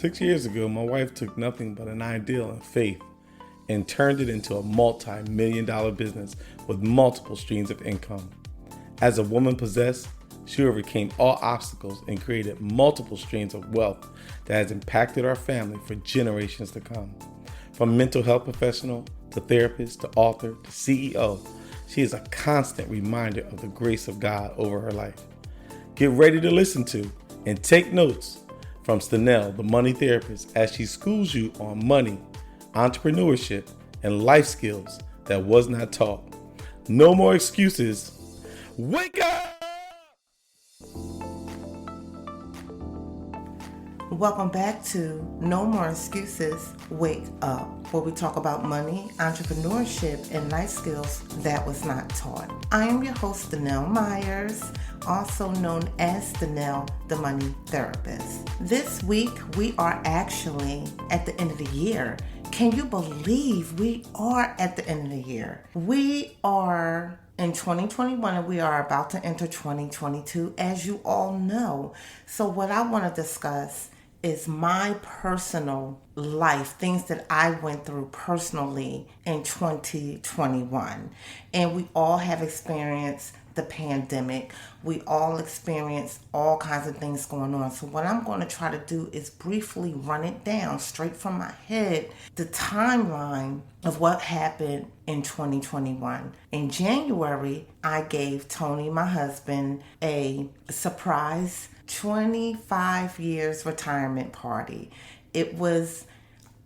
6 years ago, my wife took nothing but an ideal and faith and turned it into a multi-million-dollar business with multiple streams of income. As a woman possessed, she overcame all obstacles and created multiple streams of wealth that has impacted our family for generations to come. From mental health professional to therapist to author to CEO, she is a constant reminder of the grace of God over her life. Get ready to listen to and take notes from Stenell, the money therapist, as she schools you on money, entrepreneurship, and life skills that was not taught. No more excuses. Wake up! Welcome back to No More Excuses, Wake Up, where we talk about money, entrepreneurship, and life skills that was not taught. I am your host, Stenell Myers, also known as Stenell, the money therapist. This week, we are actually at the end of the year. Can you believe we are at the end of the year? We are in 2021 and we are about to enter 2022, as you all know. So what I want to discuss is my personal life, things that I went through personally in 2021. And we all have experienced the pandemic. We all experience all kinds of things going on. So what I'm going to try to do is briefly run it down straight from my head, the timeline of what happened in 2021. In January, I gave Tony, my husband, a surprise 25 years retirement party. It was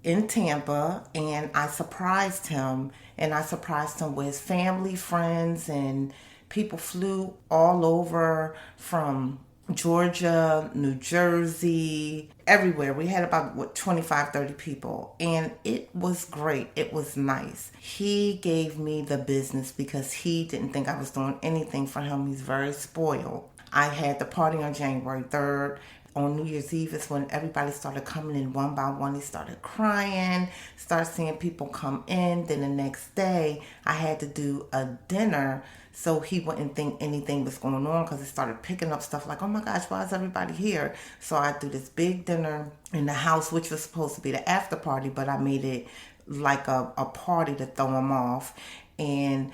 in Tampa, and I surprised him with his family, friends, and people flew all over from Georgia, New Jersey, everywhere. We had about 25, 30 people, and it was great. It was nice. He gave me the business because he didn't think I was doing anything for him. He's very spoiled. I had the party on January 3rd. On New Year's Eve is when everybody started coming in one by one. He started crying, started seeing people come in. Then the next day, I had to do a dinner so he wouldn't think anything was going on, because he started picking up stuff like, oh my gosh, why is everybody here? So I do this big dinner in the house, which was supposed to be the after party, but I made it like a party to throw him off. And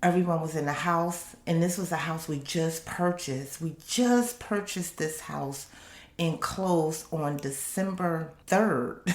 everyone was in the house, and this was a house we just purchased. We just purchased this house and closed on December 3rd.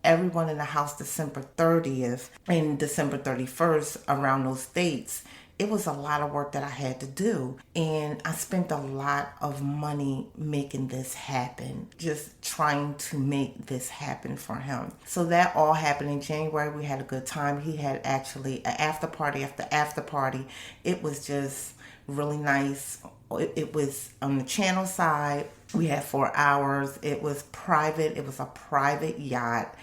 Everyone in the house December 30th and December 31st, around those dates. It was a lot of work that I had to do, and I spent a lot of money making this happen, just trying to make this happen for him. So that all happened in January. We had a good time. He had actually an after party after after party. It was just really nice. It was on the channel side. We had 4 hours. It was private. It was a private yacht.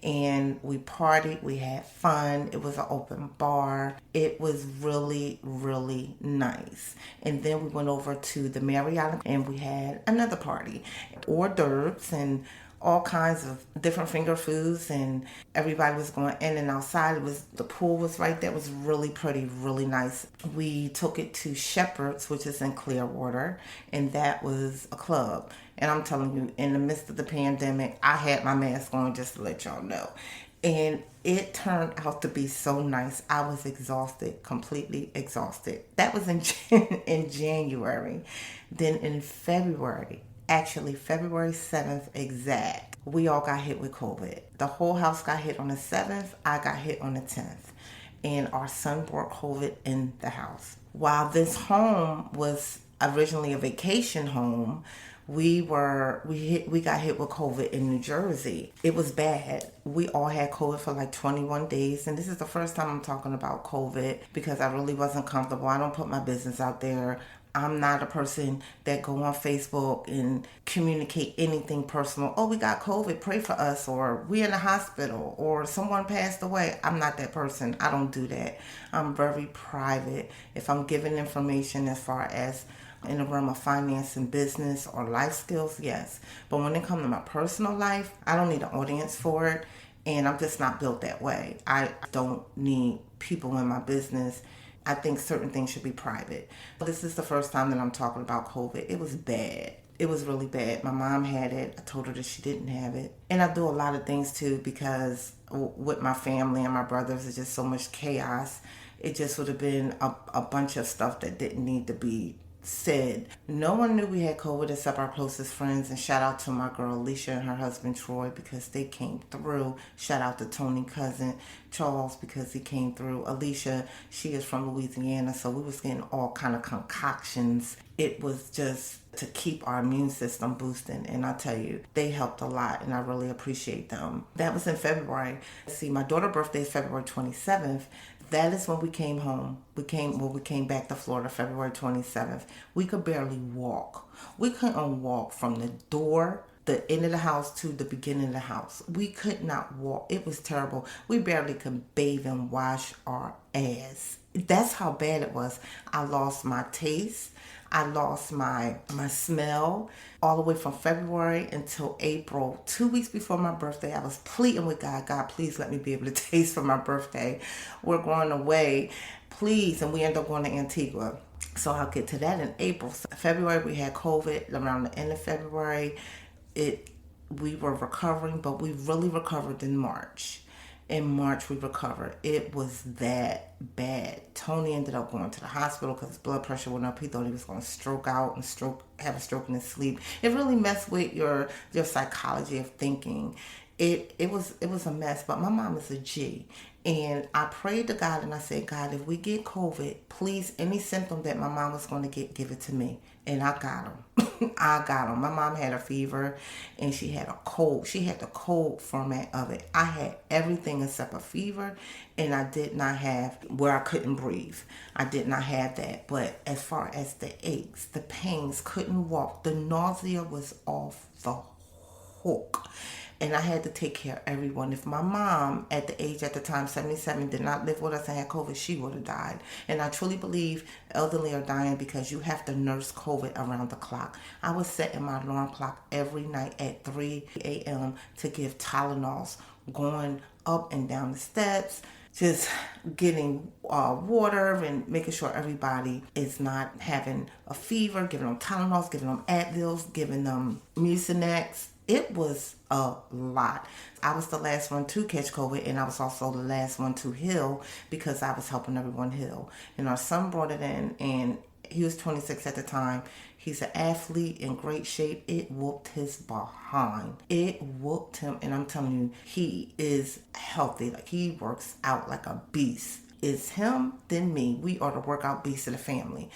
And we partied, we had fun. It was an open bar. It was really, really nice. And then we went over to the Marriott and we had another party. Hors d'oeuvres and all kinds of different finger foods, and everybody was going in and outside. The pool was right there. It was really pretty, really nice. We took it to Shepherd's, which is in Clearwater, and that was a club. And I'm telling you, in the midst of the pandemic, I had my mask on, just to let y'all know. And it turned out to be so nice. I was exhausted, completely exhausted. That was in January. Then in February, actually February 7th exact, we all got hit with COVID. The whole house got hit on the 7th. I got hit on the 10th. And our son brought COVID in the house. While this home was originally a vacation home, we got hit with COVID in New Jersey. It was bad. We all had COVID for like 21 days. And this is the first time I'm talking about COVID because I really wasn't comfortable. I don't put my business out there. I'm not a person that go on Facebook and communicate anything personal. Oh, we got COVID, pray for us, or we in the hospital, or someone passed away. I'm not that person. I don't do that. I'm very private. If I'm giving information as far as in the realm of finance and business or life skills, yes. But when it comes to my personal life, I don't need an audience for it. And I'm just not built that way. I don't need people in my business. I think certain things should be private. This is the first time that I'm talking about COVID. It was bad. It was really bad. My mom had it. I told her that she didn't have it. And I do a lot of things too because with my family and my brothers, it's just so much chaos. It just would have been a bunch of stuff that didn't need to be said. No one knew we had COVID except our closest friends. And shout out to my girl Alicia and her husband Troy because they came through. Shout out to Tony's cousin Charles because he came through. Alicia, she is from Louisiana, so we was getting all kind of concoctions. It was just to keep our immune system boosting, and I tell you, they helped a lot, and I really appreciate them. That was in February. See, my daughter's birthday is February 27th. That is when we came home. We came back to Florida February 27th. We could barely walk. We couldn't walk from the door, the end of the house to the beginning of the house. We could not walk. It was terrible. We barely could bathe and wash our ass. That's how bad it was. I lost my taste. I lost my smell all the way from February until April. 2 weeks before my birthday, I was pleading with God, God, please let me be able to taste for my birthday. We're going away, please. And we ended up going to Antigua. So I'll get to that in April. So February, we had COVID. Around the end of February, we were recovering, but we really recovered in March. In March, we recovered. It was that bad. Tony ended up going to the hospital because his blood pressure went up. He thought he was going to stroke out and have a stroke in his sleep. It really messed with your psychology of thinking. It was a mess. But my mom is a G. And I prayed to God and I said, God, if we get COVID, please, any symptom that my mom was going to get, give it to me. And I got them. I got them. My mom had a fever and she had a cold. She had the cold format of it. I had everything except a fever, and I did not have where I couldn't breathe. I did not have that. But as far as the aches, the pains, couldn't walk, the nausea was off the hook. And I had to take care of everyone. If my mom, at the age at the time, 77, did not live with us and had COVID, she would have died. And I truly believe elderly are dying because you have to nurse COVID around the clock. I was setting my alarm clock every night at 3 a.m. to give Tylenols, going up and down the steps, just getting water and making sure everybody is not having a fever, giving them Tylenols, giving them Advils, giving them Mucinex. It was a lot. I was the last one to catch COVID, and I was also the last one to heal because I was helping everyone heal. And our son brought it in, and he was 26 at the time. He's an athlete in great shape. It whooped his behind. It whooped him, and I'm telling you, he is healthy. Like, he works out like a beast. It's him, then me. We are the workout beast of the family.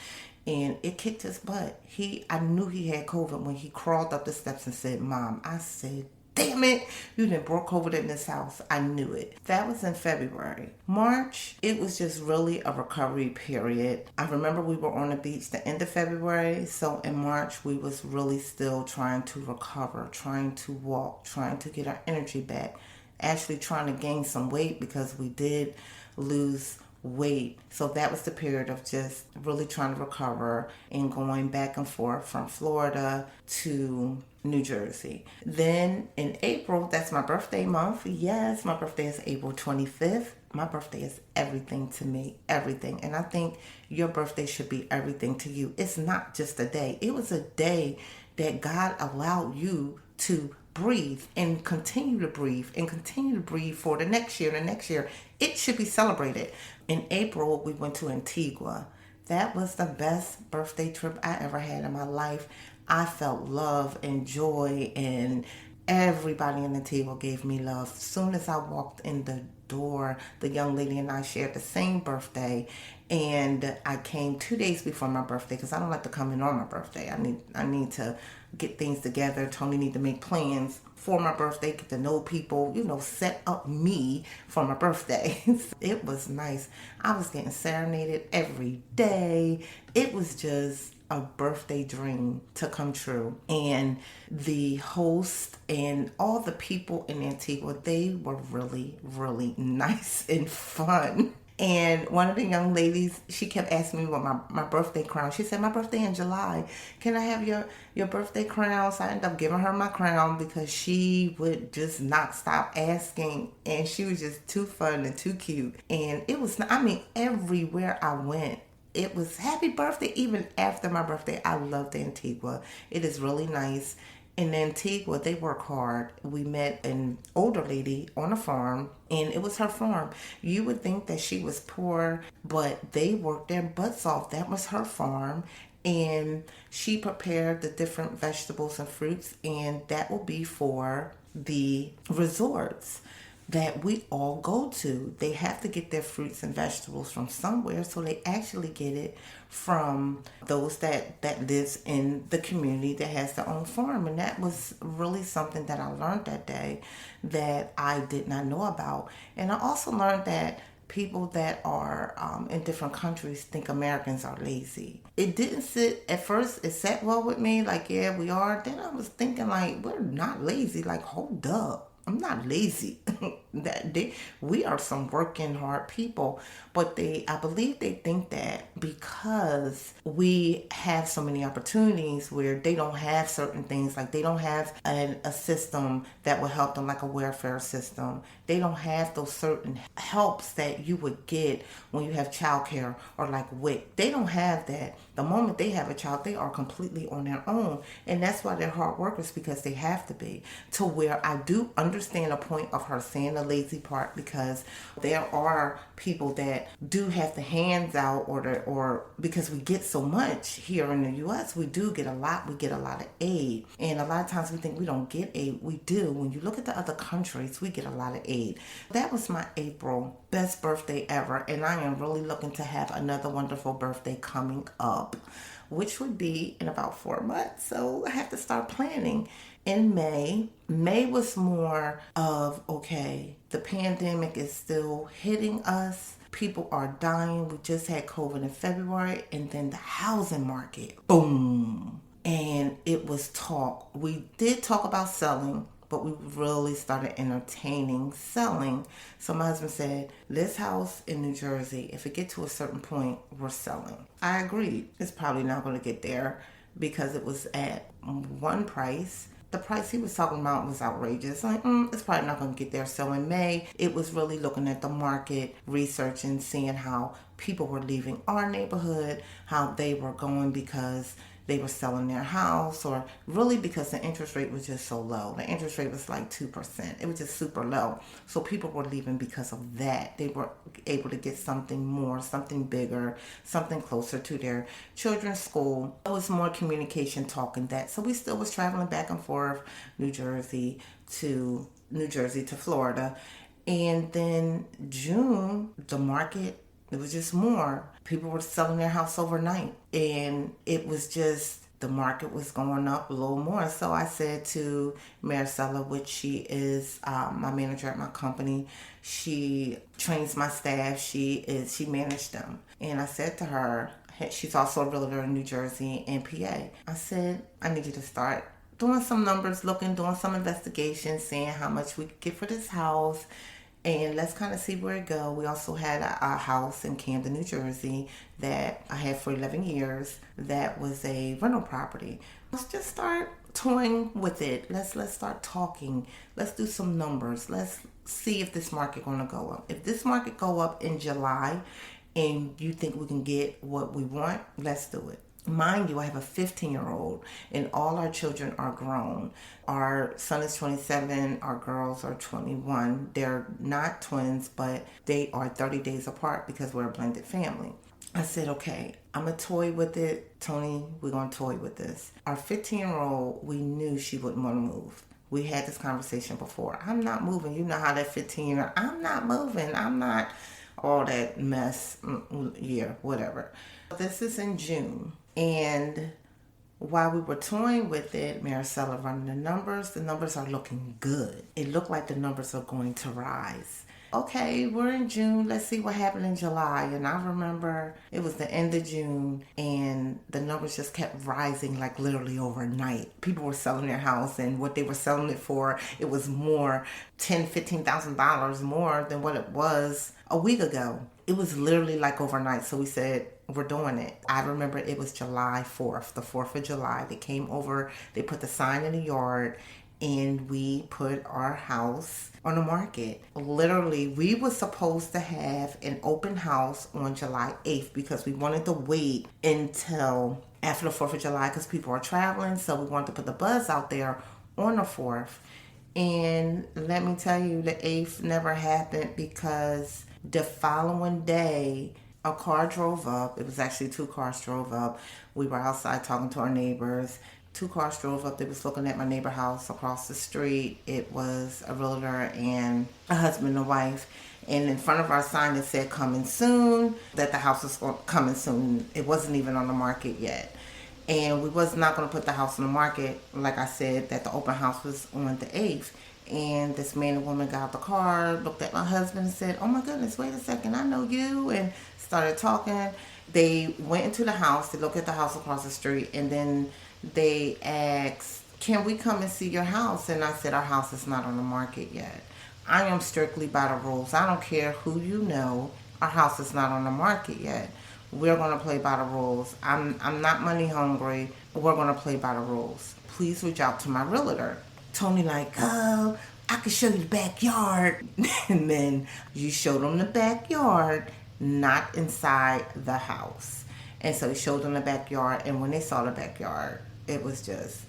And it kicked his butt. I knew he had COVID when he crawled up the steps and said, Mom. I said, damn it, you done brought COVID in this house. I knew it. That was in February. March, it was just really a recovery period. I remember we were on the beach the end of February. So in March, we was really still trying to recover, trying to walk, trying to get our energy back, actually trying to gain some weight because we did lose weight. So that was the period of just really trying to recover and going back and forth from Florida to New Jersey. Then in April, that's my birthday month. Yes, my birthday is April 25th. My birthday is everything to me, everything. And I think your birthday should be everything to you. It's not just a day. It was a day that God allowed you to breathe and continue to breathe for the next year. The next year, it should be celebrated. In April, we went to Antigua. That was the best birthday trip I ever had in my life. I felt love and joy, and everybody in Antigua gave me love. As soon as I walked in the door, the young lady and I shared the same birthday, and I came 2 days before my birthday because I don't like to come in on my birthday. I need to get things together. Tony need to make plans for my birthday, get to know people, set up me for my birthday. It was nice. I was getting serenaded every day. It was just a birthday dream to come true. And the host and all the people in Antigua, they were really, really nice and fun. And one of the young ladies, she kept asking me what my birthday crown. She said, my birthday in July. Can I have your birthday crown? So I ended up giving her my crown because she would just not stop asking. And she was just too fun and too cute. And it was, everywhere I went, it was happy birthday even after my birthday. I loved Antigua. It is really nice. In Antigua, they work hard. We met an older lady on a farm, and it was her farm. You would think that she was poor, but they worked their butts off. That was her farm. And she prepared the different vegetables and fruits, and that will be for the resorts that we all go to. They have to get their fruits and vegetables from somewhere, so they actually get it from those that lives in the community that has their own farm. And that was really something that I learned that day that I did not know about. And I also learned that people that are in different countries think Americans are lazy. It didn't sit at first. It sat well with me, like, yeah, we are. Then I was thinking, like, we're not lazy. Like, hold up, I'm not lazy. We are some working hard people, but I believe they think that because we have so many opportunities where they don't have certain things, like they don't have a system that will help them, like a welfare system. They don't have those certain helps that you would get when you have childcare or like WIC. They don't have that. The moment they have a child, they are completely on their own, and that's why they're hard workers, because they have to be. To where I do understand the point of her saying the lazy part, because there are people that do have the hands out, or because we get so much here in the U.S., we do get a lot. We get a lot of aid, and a lot of times we think we don't get aid. We do. When you look at the other countries, we get a lot of aid. That was my April best birthday ever, and I am really looking to have another wonderful birthday coming up, which would be in about 4 months. So I have to start planning. In May was more of, okay, the pandemic is still hitting us. People are dying. We just had COVID in February, and then the housing market, boom. And it was talk. We did talk about selling, but we really started entertaining selling. So my husband said, this house in New Jersey, if it get to a certain point, we're selling. I agreed. It's probably not going to get there because it was at one price. The price he was talking about was outrageous. Like, it's probably not going to get there. So in May, it was really looking at the market, researching, seeing how people were leaving our neighborhood, how they were going because they were selling their house, or really because the interest rate was just so low. The interest rate was like 2%. It was just super low. So people were leaving because of that. They were able to get something more, something bigger, something closer to their children's school. It was more communication, talking that. So we still was traveling back and forth, New Jersey to Florida. And then June, the market, it was just more. People were selling their house overnight. And it was just, the market was going up a little more. So I said to Maricela, which she is my manager at my company, she trains my staff, she managed them. And I said to her, she's also a realtor in New Jersey and PA. I said, I need you to start doing some numbers, doing some investigations, seeing how much we could get for this house. And let's kind of see where it go. We also had a house in Camden, New Jersey that I had for 11 years that was a rental property. Let's just start toying with it. Let's start talking. Let's do some numbers. Let's see if this market going to go up. If this market go up in July and you think we can get what we want, let's do it. Mind you, I have a 15-year-old and all our children are grown. Our son is 27, our girls are 21. They're not twins, but they are 30 days apart because we're a blended family. I said, okay, I'm going to toy with it. Tony, we're going to toy with this. Our 15-year-old, we knew she wouldn't want to move. We had this conversation before. I'm not moving. You know how that 15-year-old, I'm not moving. I'm not all that mess. Yeah, whatever. This is in June. And while we were toying with it, Maricela running the numbers are looking good. It looked like the numbers are going to rise. Okay, we're in June. Let's see what happened in July. And I remember it was the end of June and the numbers just kept rising like literally overnight. People were selling their house, and what they were selling it for, it was more, $10,000, $15,000 more than what it was a week ago. It was literally like overnight. So we said, we're doing it. I remember it was July 4th, the 4th of July. They came over, they put the sign in the yard, and we put our house on the market. Literally, we were supposed to have an open house on July 8th because we wanted to wait until after the 4th of July because people are traveling. So we wanted to put the buzz out there on the 4th. And let me tell you, the 8th never happened because the following day, a car drove up. It was actually two cars drove up. We were outside talking to our neighbors. Two cars drove up. They was looking at my neighbor house across the street. It was a realtor and a husband and wife. And in front of our sign it said coming soon, that the house was coming soon. It wasn't even on the market yet. And we was not going to put the house on the market. Like I said, that the open house was on the 8th. And this man and woman got out the car, looked at my husband and said, "Oh my goodness, wait a second, I know you," and started talking. They went into the house, they looked at the house across the street, and then they asked, "Can we come and see your house?" And I said, "Our house is not on the market yet. I am strictly by the rules. I don't care who you know. Our house is not on the market yet. We're going to play by the rules. I'm not money hungry. We're going to play by the rules. Please reach out to my realtor." Tony like, "Oh, I can show you the backyard." And then you showed them the backyard, not inside the house. And so he showed them the backyard, and when they saw the backyard, it was just,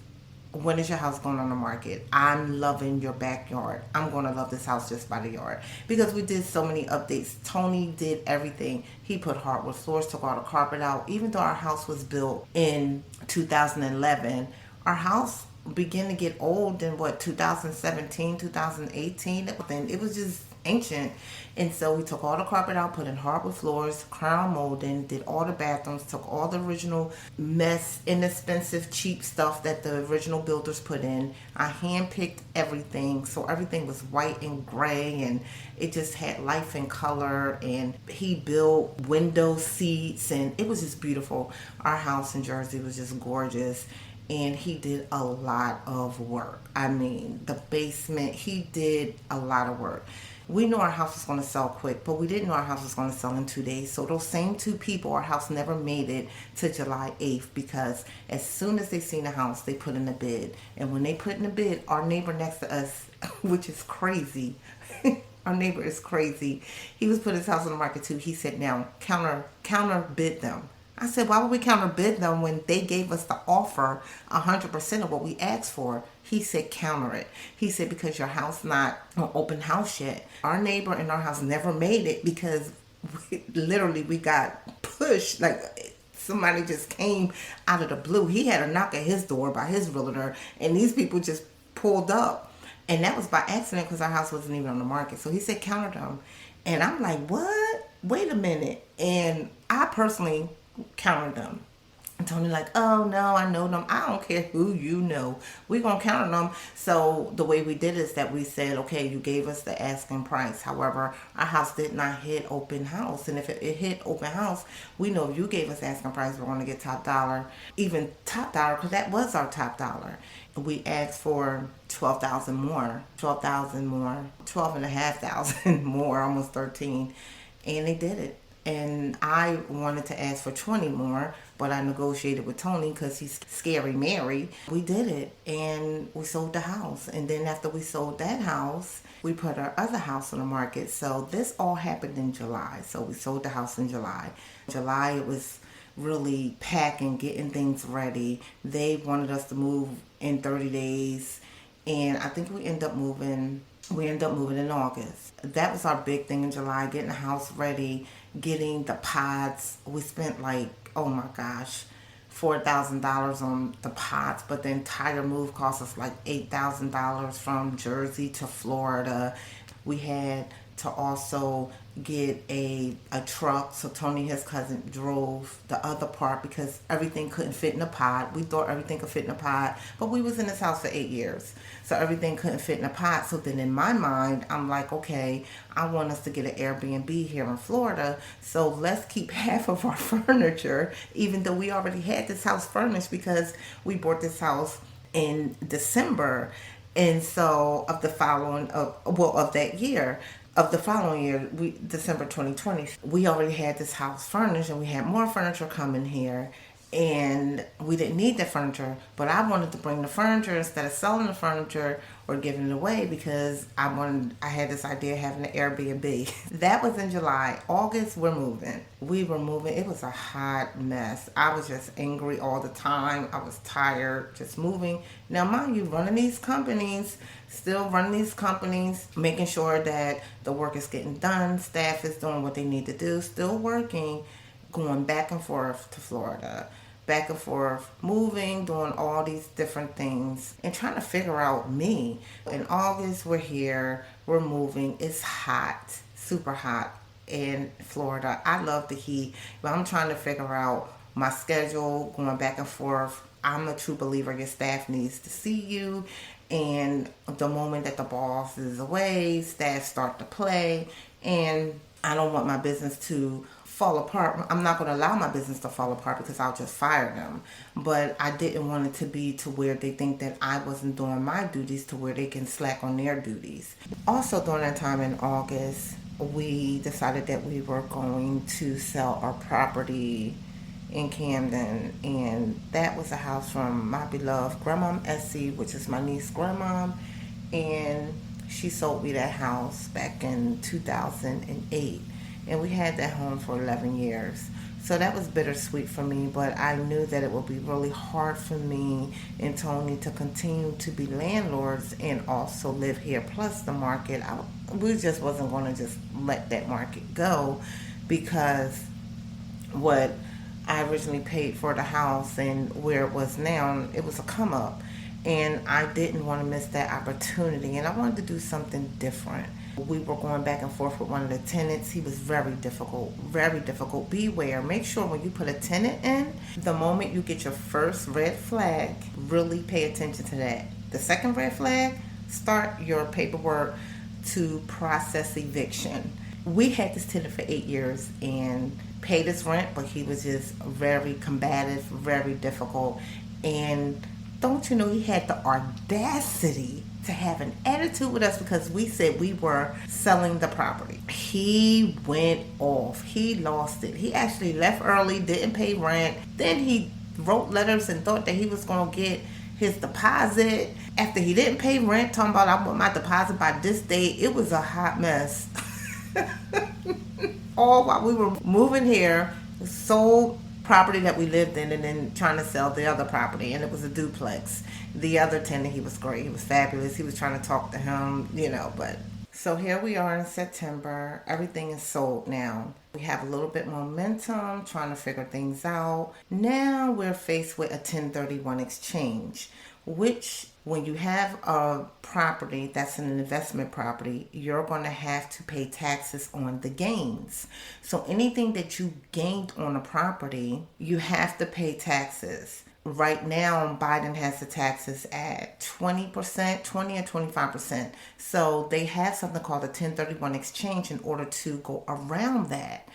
when is your house going on the market? I'm loving your backyard. I'm going to love this house just by the yard. Because we did so many updates. Tony did everything. He put hardwood floors, took all the carpet out. Even though our house was built in 2011, our house began to get old in 2017, 2018. It was just ancient. And so we took all the carpet out, put in hardwood floors, crown molding, did all the bathrooms, took all the original mess, inexpensive, cheap stuff that the original builders put in. I handpicked everything, so everything was white and gray, and it just had life and color. And he built window seats, and it was just beautiful. Our house in Jersey was just gorgeous. And he did a lot of work. I mean, the basement, he did a lot of work. We knew our house was going to sell quick, but we didn't know our house was going to sell in 2 days. So those same two people, our house never made it to July 8th because as soon as they seen the house, they put in a bid. And when they put in a bid, our neighbor next to us, which is crazy, our neighbor is crazy. He was putting his house on the market too. He said, "Now counter bid them." I said, "Why would we counterbid them when they gave us the offer 100% of what we asked for?" He said, "Counter it." He said, "Because your house not an open house yet." Our neighbor in our house never made it because we got pushed. Like somebody just came out of the blue. He had a knock at his door by his realtor, and these people just pulled up. And that was by accident because our house wasn't even on the market. So he said, "Counter them." And I'm like, "What? Wait a minute." And I personally counter them. And Tony like, "Oh no, I know them. I don't care who you know. We're going to counter them." So the way we did is that we said, "Okay, you gave us the asking price. However, our house did not hit open house. And if it hit open house, we know if you gave us asking price, we're going to get top dollar. Even top dollar, because that was our top dollar." We asked for 12,000 more, 12,000 more, 12,500 more, almost 13. And they did it. And I wanted to ask for 20 more, but I negotiated with Tony because he's scary Mary. We did it, and we sold the house. And then after we sold that house, we put our other house on the market. So this all happened in July. So we sold the house in July. July, it was really packing, getting things ready. They wanted us to move in 30 days, and I think we ended up moving in August. That was our big thing in July, getting the house ready, getting the pods. We spent like, oh my gosh, $4,000 on the pods, but the entire move cost us like $8,000 from Jersey to Florida. We had to also get a truck, so Tony, his cousin, drove the other part because everything couldn't fit in a pod. We thought everything could fit in a pod, but we was in this house for 8 years, so everything couldn't fit in a pod. So then in my mind, I'm like, okay, I want us to get an Airbnb here in Florida, so let's keep half of our furniture, even though we already had this house furnished because we bought this house in December. And so of the following year, December 2020, we already had this house furnished, and we had more furniture coming here. and we didn't need the furniture, but I wanted to bring the furniture instead of selling the furniture or giving it away, because I had this idea of having an Airbnb. That was in July. August, we were moving. It was a hot mess. I was just angry all the time. I was tired just moving. Now mind you, still running these companies, making sure that the work is getting done, staff is doing what they need to do, still working, going back and forth to Florida, back and forth, moving, doing all these different things, and trying to figure out me. In August, we're here, we're moving. It's hot, super hot in Florida. I love the heat, but I'm trying to figure out my schedule, going back and forth. I'm a true believer your staff needs to see you, and the moment that the boss is away, staff start to play, and I don't want my business to fall apart. I'm not going to allow my business to fall apart, because I'll just fire them. But I didn't want it to be to where they think that I wasn't doing my duties, to where they can slack on their duties. Also during that time in August, we decided that we were going to sell our property in Camden, and that was a house from my beloved grandmom Essie, which is my niece's grandmom, and she sold me that house back in 2008, and we had that home for 11 years. So that was bittersweet for me, but I knew that it would be really hard for me and Tony to continue to be landlords and also live here. Plus the market, we just wasn't going to just let that market go, because what I originally paid for the house and where it was now, it was a come up. And I didn't want to miss that opportunity, and I wanted to do something different. We were going back and forth with one of the tenants. He was very difficult, very difficult. Beware. Make sure when you put a tenant in, the moment you get your first red flag, really pay attention to that. The second red flag, start your paperwork to process eviction. We had this tenant for 8 years and paid his rent, but he was just very combative, very difficult. And don't you know, he had the audacity to have an attitude with us because we said we were selling the property. He went off. He lost it. He actually left early, didn't pay rent. Then he wrote letters and thought that he was going to get his deposit after he didn't pay rent, talking about I want my deposit by this date. It was a hot mess. All while we were moving here, sold property that we lived in and then trying to sell the other property, and it was a duplex. The other tenant, he was great. He was fabulous. He was trying to talk to him, but so here we are in September. Everything is sold now. We have a little bit momentum, trying to figure things out. Now we're faced with a 1031 exchange, which when you have a property that's an investment property, you're going to have to pay taxes on the gains. So anything that you gained on a property, you have to pay taxes. Right now, Biden has the taxes at 20%, 20 or 25%. So they have something called a 1031 exchange in order to go around that.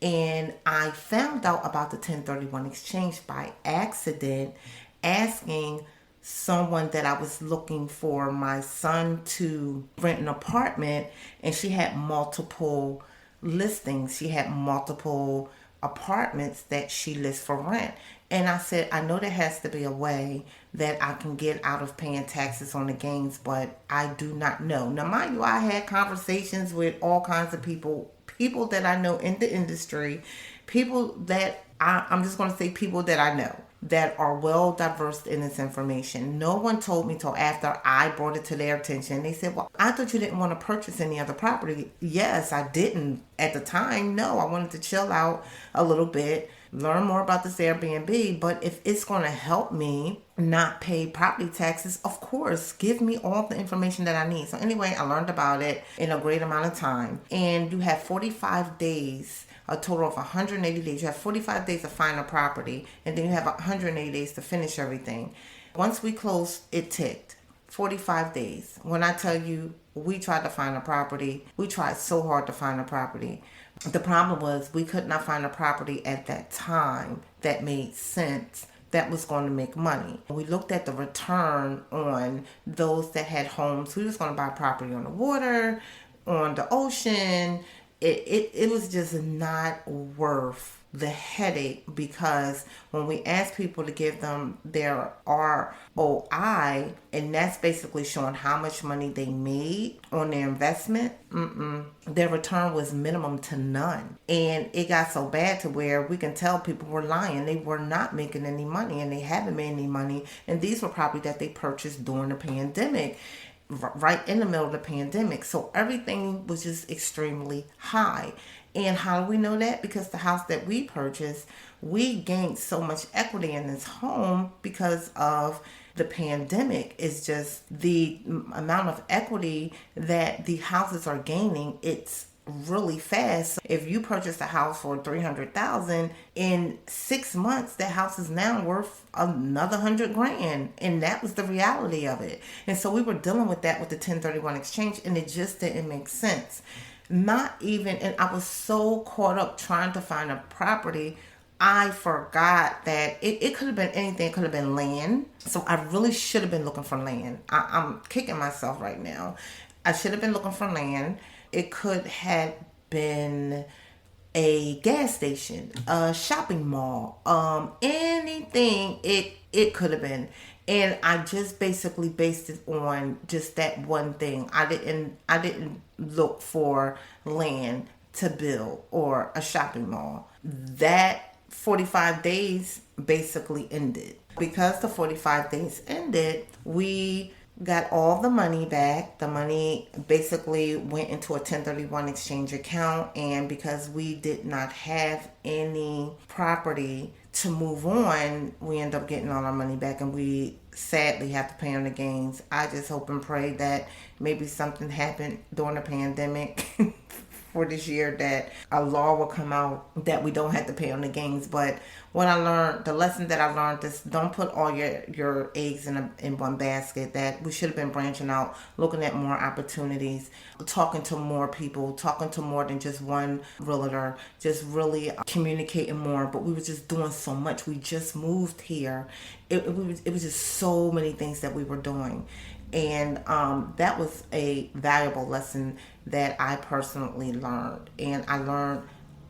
And I found out about the 1031 exchange by accident, asking someone that I was looking for my son to rent an apartment, and she had multiple listings. She had multiple apartments that she lists for rent. And I said, I know there has to be a way that I can get out of paying taxes on the gains, but I do not know. Now, mind you, I had conversations with all kinds of people that I know in the industry, people that I'm just going to say people that I know that are well diverse in this information. No one told me till after I brought it to their attention. They said, well, I thought you didn't want to purchase any other property. Yes, I didn't at the time. No, I wanted to chill out a little bit, learn more about this Airbnb. But if it's going to help me not pay property taxes, of course, give me all the information that I need. So anyway, I learned about it in a great amount of time. And you have 45 days, a total of 180 days. You have 45 days to find a property, and then you have 180 days to finish everything. Once we closed, it ticked. 45 days. When I tell you, we tried to find a property. We tried so hard to find a property. The problem was we could not find a property at that time that made sense, that was going to make money. We looked at the return on those that had homes. We was going to buy property on the water, on the ocean. It was just not worth the headache, because when we ask people to give them their ROI, and that's basically showing how much money they made on their investment, their return was minimum to none. And it got so bad to where we can tell people were lying. They were not making any money, and they haven't made any money. And these were property that they purchased during the pandemic, right in the middle of the pandemic. So everything was just extremely high. And how do we know that? Because the house that we purchased, we gained so much equity in this home because of the pandemic. Is just the amount of equity that the houses are gaining. It's really fast. If you purchase a house for $300,000 in 6 months, that house is now worth another $100,000, and that was the reality of it. And so we were dealing with that with the 1031 exchange, and it just didn't make sense. Not even, and I was so caught up trying to find a property, I forgot that it could have been anything. It could have been land. So I really should have been looking for land. I'm kicking myself right now. I should have been looking for land. It could have been a gas station, a shopping mall, anything it could have been. And I just basically based it on just that one thing. I didn't look for land to build or a shopping mall. That 45 days basically ended. Because the 45 days ended, we got all the money back. The money basically went into a 1031 exchange account, and because we did not have any property to move on, we end up getting all our money back, and we sadly have to pay on the gains. I just hope and pray that maybe something happened during the pandemic for this year, that a law will come out that we don't have to pay on the gains. But what I learned, the lesson that I learned is don't put all your eggs in one basket. That we should have been branching out, looking at more opportunities, talking to more people, talking to more than just one realtor, just really communicating more. But we were just doing so much. We just moved here. It was just so many things that we were doing. And that was a valuable lesson that I personally learned. And I learned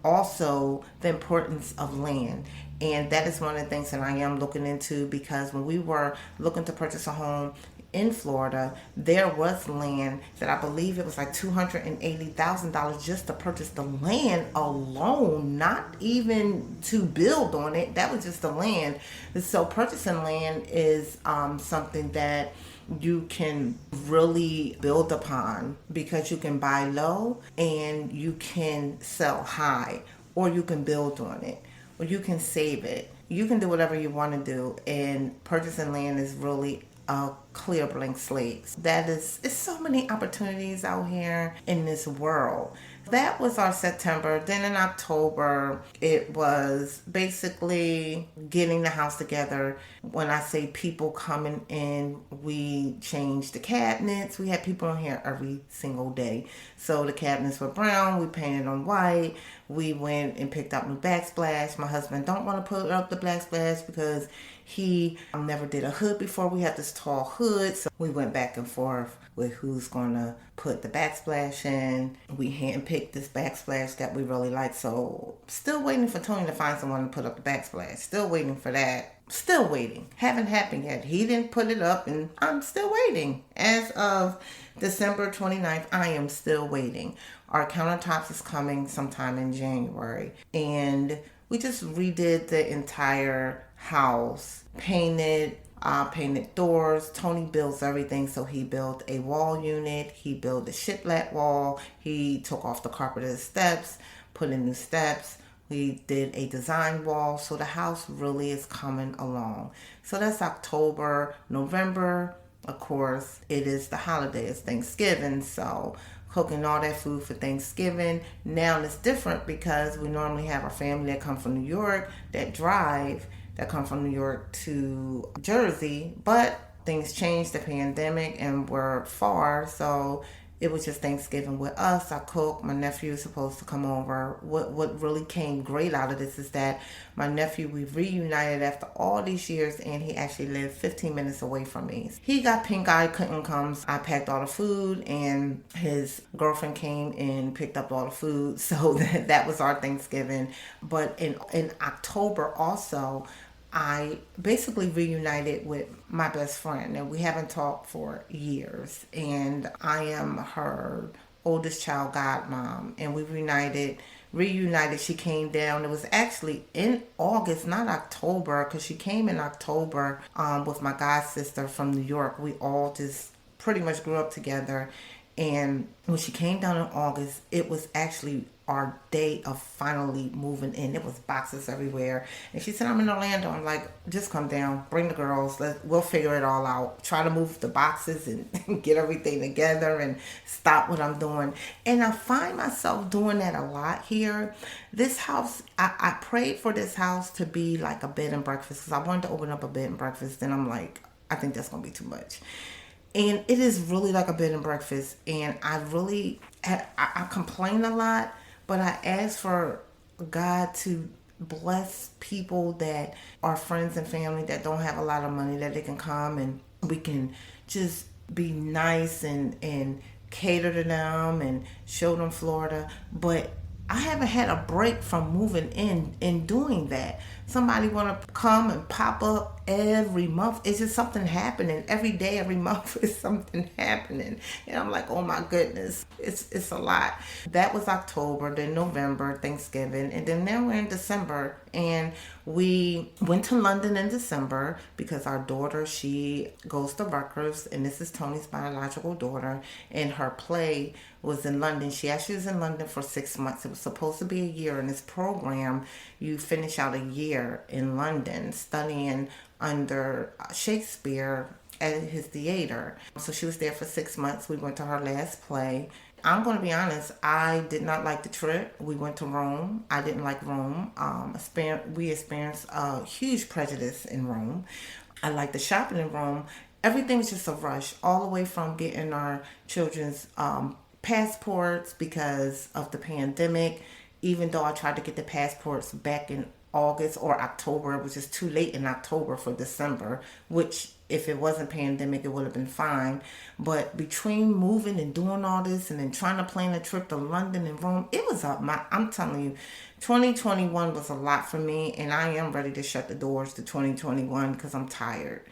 also the importance of land. And that is one of the things that I am looking into, because when we were looking to purchase a home in Florida, there was land that I believe it was like $280,000 just to purchase the land alone, not even to build on it. That was just the land. So purchasing land is something that you can really build upon, because you can buy low and you can sell high, or you can build on it, or you can save it. You can do whatever you want to do, and purchasing land is really a clear blank slate. It's so many opportunities out here in this world. That was our September. Then in October, it was basically getting the house together. When I say people coming in, we changed the cabinets. We had people in here every single day. So the cabinets were brown. We painted them white. We went and picked up new backsplash. My husband don't want to put up the backsplash because he never did a hood before. We had this tall hood. So we went back and forth with who's going to put the backsplash in. We handpicked this backsplash that we really like. So still waiting for Tony to find someone to put up the backsplash. Still waiting for that. Still waiting. Haven't happened yet. He didn't put it up, and I'm still waiting. As of December 29th, I am still waiting. Our countertops is coming sometime in January. And we just redid the entire house. Painted doors. Tony builds everything, so he built a wall unit. He built a shiplap wall. He took off the carpet of the steps, put in new steps. We did a design wall, so the house really is coming along. So that's October. November, of course, it is the holiday. It's Thanksgiving, so cooking all that food for Thanksgiving. Now it's different because we normally have our family that come from New York, that come from New York to Jersey, but things changed, the pandemic, and we're far, so it was just Thanksgiving with us. I cooked. My nephew was supposed to come over. What really came great out of this is that my nephew, we reunited after all these years, and he actually lived 15 minutes away from me. He got pink eye, couldn't come. I packed all the food, and his girlfriend came and picked up all the food. So that was our Thanksgiving. But in October also, I basically reunited with my best friend, and we haven't talked for years. And I am her oldest child godmom, and we reunited. She came down. It was actually in August, not October, because she came in October with my god sister from New York. We all just pretty much grew up together. And when she came down in August, it was actually our day of finally moving in. It was boxes everywhere. And she said, I'm in Orlando. I'm like, just come down, bring the girls. We'll figure it all out. Try to move the boxes and get everything together and stop what I'm doing. And I find myself doing that a lot here. This house, I prayed for this house to be like a bed and breakfast because I wanted to open up a bed and breakfast. And I'm like, I think that's going to be too much. And it is really like a bed and breakfast. And I complain a lot, but I ask for God to bless people that are friends and family that don't have a lot of money, that they can come and we can just be nice and cater to them and show them Florida. But I haven't had a break from moving in and doing that. Somebody want to come and pop up every month. It's just something happening. Every day, every month is something happening. And I'm like, oh my goodness, it's a lot. That was October, then November, Thanksgiving, and then now we're in December. And we went to London in December because our daughter, she goes to Rutgers, and this is Tony's biological daughter, and her play was in London. She actually was in London for 6 months. It was supposed to be a year. In this program, you finish out a year in London studying under Shakespeare at his theater. So she was there for 6 months. We went to her last play. I'm going to be honest, I did not like the trip. We went to Rome. I didn't like Rome. We experienced a huge prejudice in Rome. I liked the shopping in Rome. Everything was just a rush, all the way from getting our children's passports because of the pandemic. Even though I tried to get the passports back in August or October, it was just too late in October for December, which if it wasn't pandemic, it would have been fine. But between moving and doing all this and then trying to plan a trip to London and Rome, it was I'm telling you, 2021 was a lot for me, and I am ready to shut the doors to 2021 because I'm tired.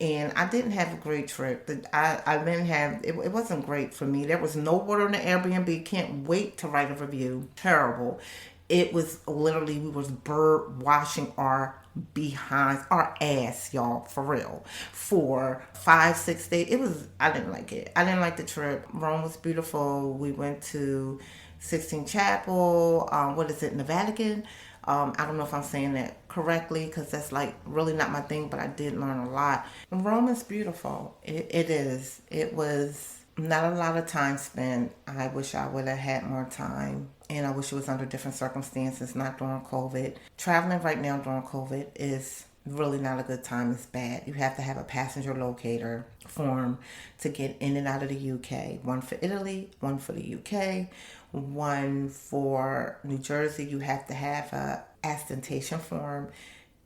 And I didn't have a great trip. It wasn't great for me. There was no water in the Airbnb. Can't wait to write a review. Terrible. It was literally, we was bird washing our behinds, our ass, y'all, for real, for 5-6 days. I didn't like it. I didn't like the trip. Rome was beautiful. We went to Sistine Chapel. In the Vatican? I don't know if I'm saying that correctly because that's like really not my thing, but I did learn a lot. And Rome is beautiful. It is. It was not a lot of time spent. I wish I would have had more time. And I wish it was under different circumstances, not during COVID. Traveling right now during COVID is really not a good time. It's bad. You have to have a passenger locator form to get in and out of the UK. One for Italy, one for the UK, one for New Jersey. You have to have a abstention form.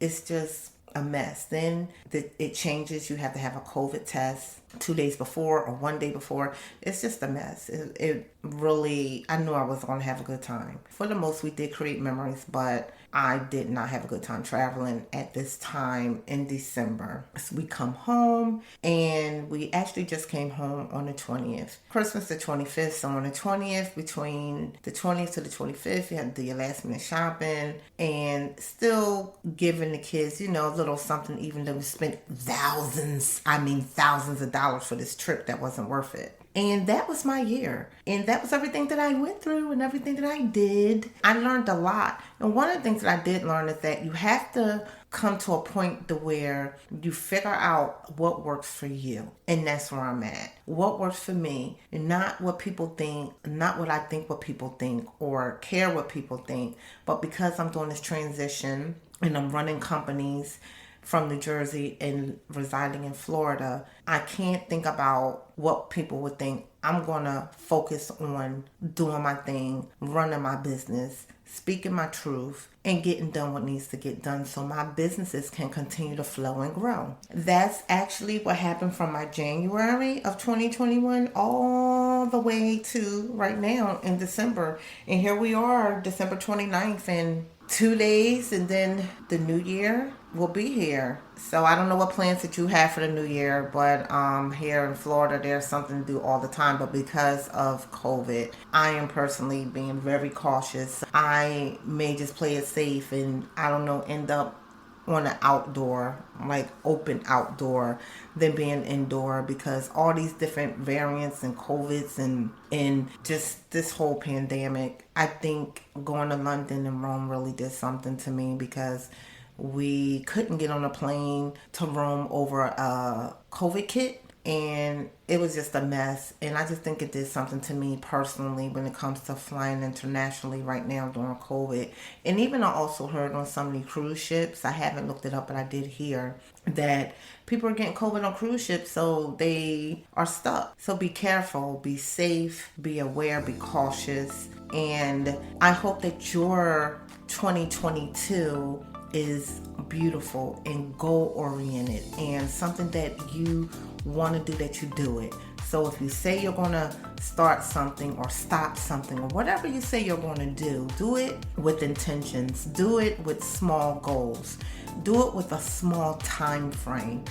It's just a mess. Then it changes. You have to have a COVID test 2 days before or 1 day before. It's just a mess. It really, I knew I was going to have a good time. For the most, we did create memories, but I did not have a good time traveling at this time in December. So we come home, and we actually just came home on the 20th. Christmas the 25th, so on the 20th, between the 20th to the 25th, you had to do your last minute shopping and still giving the kids, a little something, even though we spent thousands of dollars for this trip that wasn't worth it. And that was my year. And that was everything that I went through and everything that I did. I learned a lot. And one of the things that I did learn is that you have to come to a point to where you figure out what works for you. And that's where I'm at. What works for me, and not what people think, not what I think what people think or care what people think. But because I'm doing this transition and I'm running companies, from New Jersey and residing in Florida, I can't think about what people would think. I'm going to focus on doing my thing, running my business, speaking my truth, and getting done what needs to get done so my businesses can continue to flow and grow. That's actually what happened from my January of 2021 all the way to right now in December. And here we are, December 29th, and 2 days, and then the new year will be here. So I don't know what plans that you have for the new year, but here in Florida, there's something to do all the time. But because of COVID, I am personally being very cautious. I may just play it safe and, I don't know, end up on an outdoor, like open outdoor, than being indoor, because all these different variants and COVIDs and just this whole pandemic. I think going to London and Rome really did something to me, because we couldn't get on a plane to Rome over a COVID kit. And it was just a mess. And I just think it did something to me personally when it comes to flying internationally right now during COVID. And even I also heard on some of the cruise ships, I haven't looked it up, but I did hear that people are getting COVID on cruise ships, so they are stuck. So be careful, be safe, be aware, be cautious. And I hope that your 2022 is beautiful and goal-oriented and something that you want to do, that you do it. So if you say you're going to start something or stop something or whatever you say you're going to do it with intentions. Do it with small goals. Do it with a small time frame.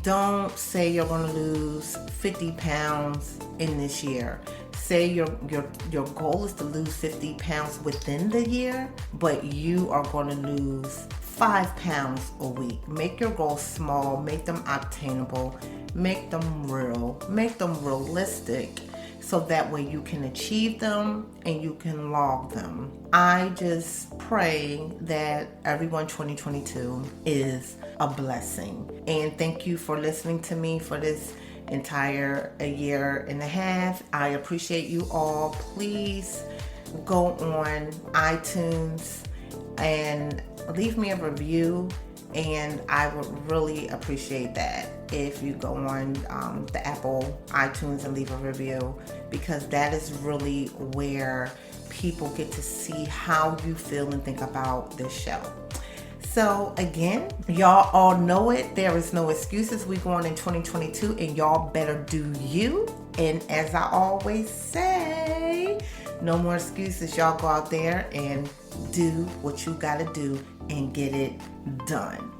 Don't say you're going to lose 50 pounds in this year. Say your goal is to lose 50 pounds within the year, but you are going to lose 5 pounds a week. Make your goals small, make them obtainable, make them real, make them realistic, so that way you can achieve them and you can log them. I just pray that everyone 2022 is a blessing. And thank you for listening to me for this entire a year and a half. I appreciate you all. Please go on iTunes and leave me a review, and I would really appreciate that if you go on the Apple iTunes and leave a review, because that is really where people get to see how you feel and think about this show. So again, y'all all know it. There is no excuses. We going in 2022, and y'all better do you. And as I always say, no more excuses. Y'all go out there and do what you gotta do and get it done.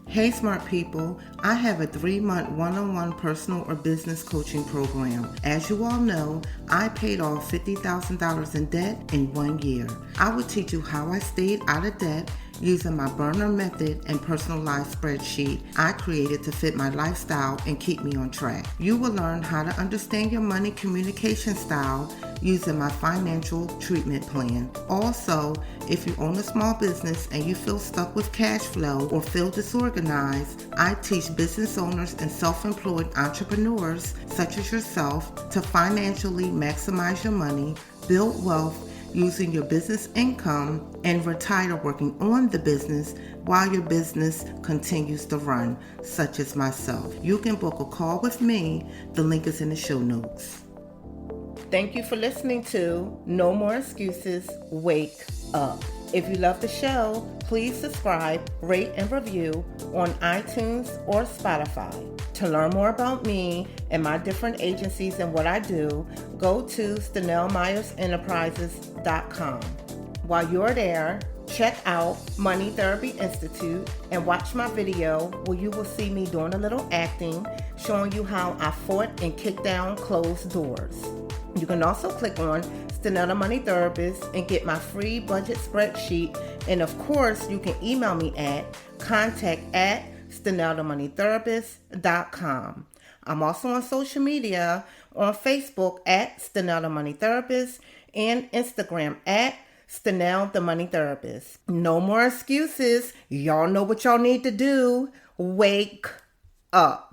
Hey smart people, I have a 3-month one-on-one personal or business coaching program. As you all know, I paid off $50,000 in debt in 1 year. I will teach you how I stayed out of debt using my burner method and personalized spreadsheet I created to fit my lifestyle and keep me on track. You will learn how to understand your money communication style using my financial treatment plan. Also, if you own a small business and you feel stuck with cash flow or feel disorganized, I teach business owners and self-employed entrepreneurs such as yourself to financially maximize your money, build wealth using your business income, and retire working on the business while your business continues to run, such as myself. You can book a call with me. The link is in the show notes. Thank you for listening to No More Excuses, Wake Up. If you love the show, please subscribe, rate, and review on iTunes or Spotify. To learn more about me and my different agencies and what I do, go to StenellMyersEnterprises.com. While you're there, check out Money Therapy Institute and watch my video where you will see me doing a little acting, showing you how I fought and kicked down closed doors. You can also click on Stenell the Money Therapist and get my free budget spreadsheet. And of course, you can email me at contact@StenellTheMoneyTherapist.com. I'm also on social media on Facebook at Stenell the Money Therapist and Instagram at Stenell the Money Therapist. No more excuses. Y'all know what y'all need to do. Wake up.